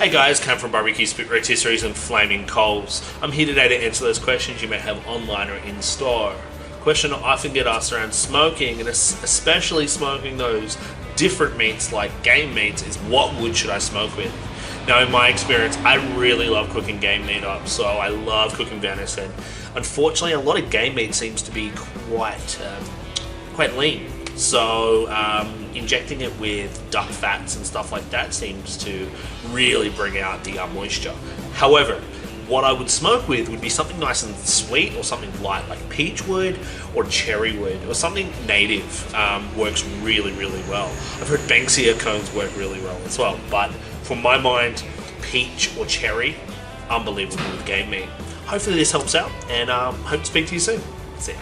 Hey guys, Cam from Barbecue Spit Rotisseries and Flaming Coals. I'm here today to answer those questions you may have online or in store. Question I often get asked around smoking, and especially smoking those different meats like game meats, is what wood should I smoke with? Now in my experience, I really love cooking game meat up, so I love cooking venison. Unfortunately, a lot of game meat seems to be quite lean. So injecting it with duck fats and stuff like that seems to really bring out the moisture. However, what I would smoke with would be something nice and sweet, or something light like peach wood or cherry wood, or something native works really well. I've heard Banksia cones work really well as well, but for my mind, peach or cherry, unbelievable with game meat. Hopefully this helps out, and hope to speak to you soon. See ya.